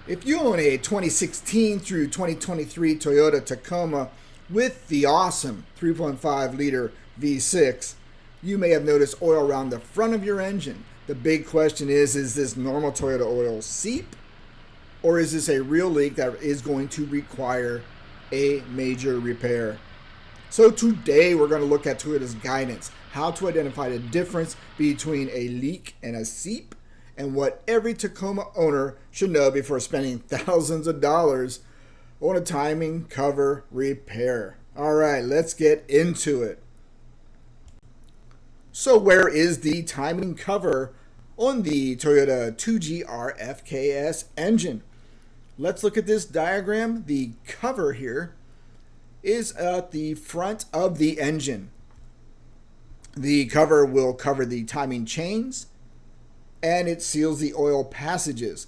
If you own a 2016 through 2023 Toyota Tacoma with the awesome 3.5 liter V6, you may have noticed oil around the front of your engine. The big question is this normal Toyota oil seep, or is this a real leak that is going to require a major repair? So today we're going to look at Toyota's guidance, how to identify the difference between a leak and a seep, and what every Tacoma owner should know before spending thousands of dollars on a timing cover repair. All right, let's get into it. So where is the timing cover on the Toyota 2GR FKS engine? Let's look at this diagram. The cover here is at the front of the engine. The cover will cover the timing chains, and it seals the oil passages.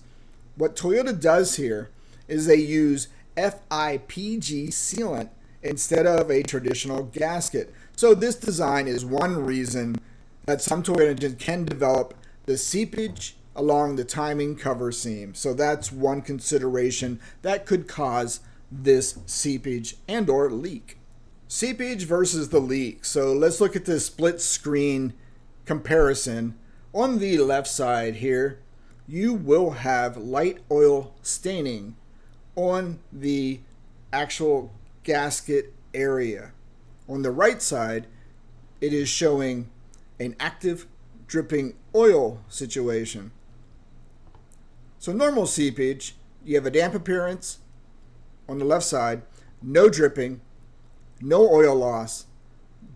What Toyota does here is they use FIPG sealant instead of a traditional gasket. So this design is one reason that some Toyota engines can develop the seepage along the timing cover seam. So that's one consideration that could cause this seepage and or leak. Seepage versus the leak. So let's look at this split screen comparison. On the left side here, you will have light oil staining on the actual gasket area. On the right side, it is showing an active dripping oil situation. So normal seepage, you have a damp appearance on the left side, no dripping, no oil loss,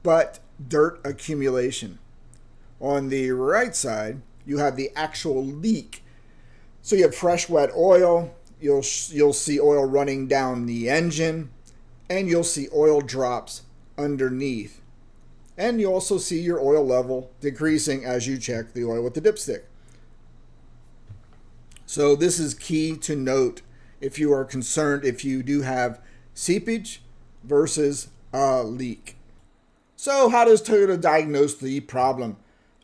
but dirt accumulation. On the right side, you have the actual leak. So you have fresh, wet oil. You'll see oil running down the engine, and you'll see oil drops underneath. And you also see your oil level decreasing as you check the oil with the dipstick. So this is key to note if you are concerned if you do have seepage versus a leak. So how does Toyota diagnose the problem?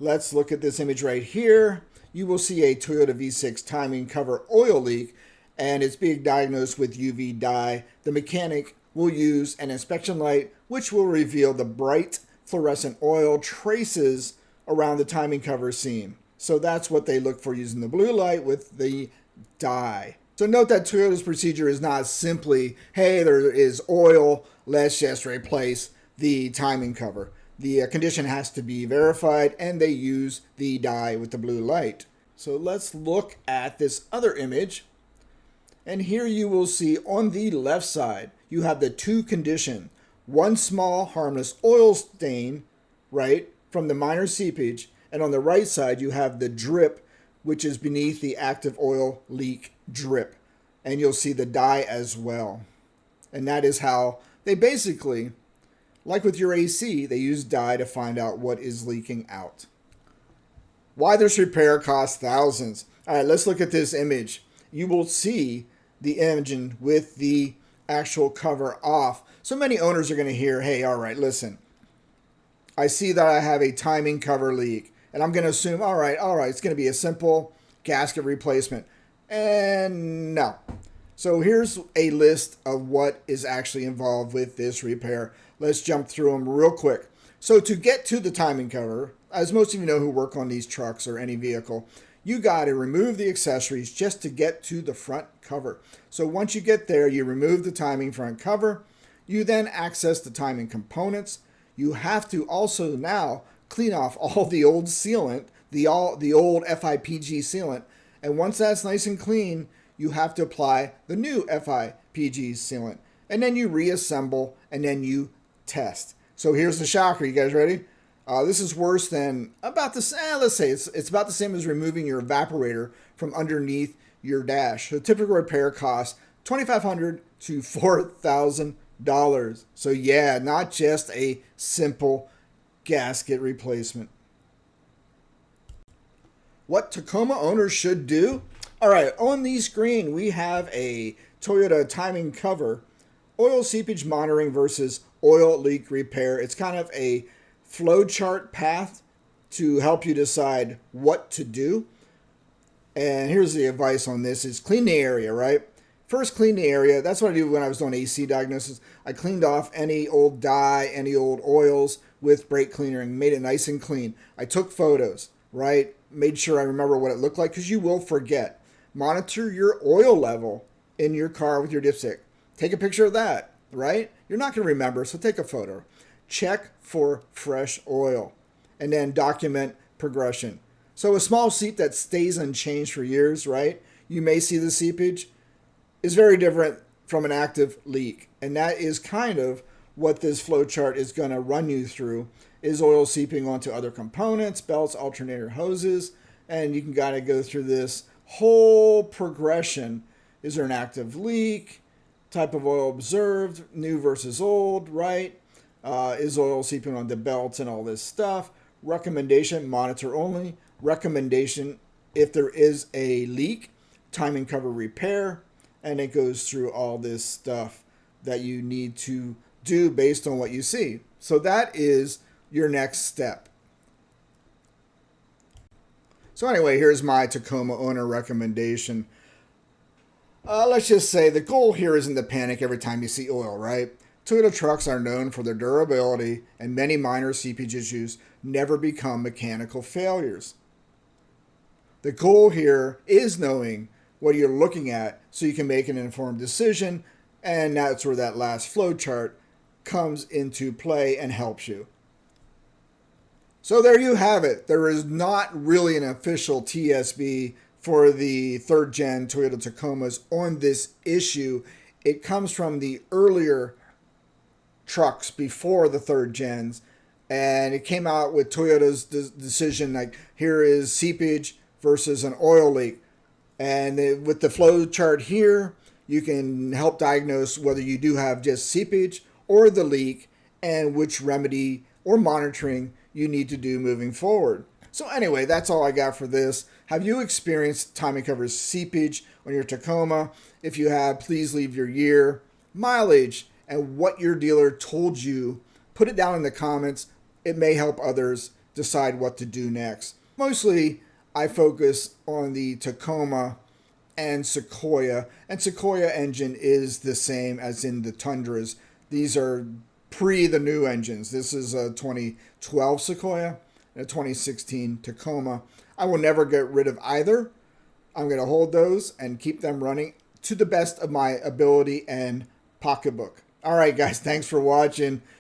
Let's look at this image right here. You will see a Toyota V6 timing cover oil leak, and it's being diagnosed with UV dye. The mechanic will use an inspection light, which will reveal the bright fluorescent oil traces around the timing cover seam. So that's what they look for using the blue light with the dye. So note that Toyota's procedure is not simply, hey, there is oil, let's just replace the timing cover. The condition has to be verified, and they use the dye with the blue light. So let's look at this other image. And here you will see on the left side, you have the two condition. One small harmless oil stain, right, from the minor seepage. And on the right side, you have the drip, which is beneath the active oil leak drip. And you'll see the dye as well. And that is how they basically, like with your AC, they use dye to find out what is leaking out. Why this repair costs thousands? All right, let's look at this image. You will see the engine with the actual cover off. So many owners are going to hear, hey, all right, listen, I see that I have a timing cover leak, and I'm going to assume, all right, it's going to be a simple gasket replacement. And no. So here's a list of what is actually involved with this repair. Let's jump through them real quick. So to get to the timing cover, as most of you know who work on these trucks or any vehicle, you got to remove the accessories just to get to the front cover. So once you get there, you remove the timing front cover. You then access the timing components. You have to also now clean off all the old sealant, the old FIPG sealant. And once that's nice and clean, you have to apply the new FIPG sealant. And then you reassemble, and then you test. So here's the shocker. You guys ready? This is worse than about the same. Let's say it's about the same as removing your evaporator from underneath your dash. The typical repair costs $2,500 to $4,000. So yeah, not just a simple gasket replacement. What Tacoma owners should do? All right, on the screen we have a Toyota timing cover, oil seepage monitoring versus oil leak repair. It's kind of a flow chart path to help you decide what to do. And here's the advice on this is clean the area, right? First, clean the area. That's what I do when I was doing AC diagnosis. I cleaned off any old dye, any old oils with brake cleaner and made it nice and clean. I took photos, right? Made sure I remember what it looked like because you will forget. Monitor your oil level in your car with your dipstick. Take a picture of that, right? You're not going to remember, so take a photo. Check for fresh oil and then document progression. So a small seep that stays unchanged for years, right? You may see the seepage is very different from an active leak. And that is kind of what this flow chart is going to run you through, is oil seeping onto other components, belts, alternator hoses, and you can kind of go through this whole progression. Is there an active leak? Type of oil observed, new versus old, right? Is oil seeping onto belts and all this stuff? Recommendation, monitor only. Recommendation, if there is a leak, time and cover repair. And it goes through all this stuff that you need to do based on what you see. So that is your next step. So anyway, here's my Tacoma owner recommendation. Let's just say the goal here isn't to panic every time you see oil, right? Toyota trucks are known for their durability, and many minor seepage issues never become mechanical failures. The goal here is knowing what you're looking at so you can make an informed decision, and that's where that last flow chart comes into play and helps you. So there you have it. There is not really an official TSB for the third gen Toyota Tacomas on this issue. It comes from the earlier trucks before the third gens, and it came out with Toyota's decision, like here is seepage versus an oil leak. And with the flow chart here, you can help diagnose whether you do have just seepage or the leak and which remedy or monitoring you need to do moving forward. So anyway, that's all I got for this. Have you experienced time and cover seepage on your Tacoma? If you have, please leave your year, mileage, and what your dealer told you. Put it down in the comments. It may help others decide what to do next. Mostly, I focus on the Tacoma and Sequoia engine is the same as in the Tundras. These are pre the new engines. This is a 2012 Sequoia and a 2016 Tacoma. I will never get rid of either. I'm going to hold those and keep them running to the best of my ability and pocketbook. All right, guys, thanks for watching.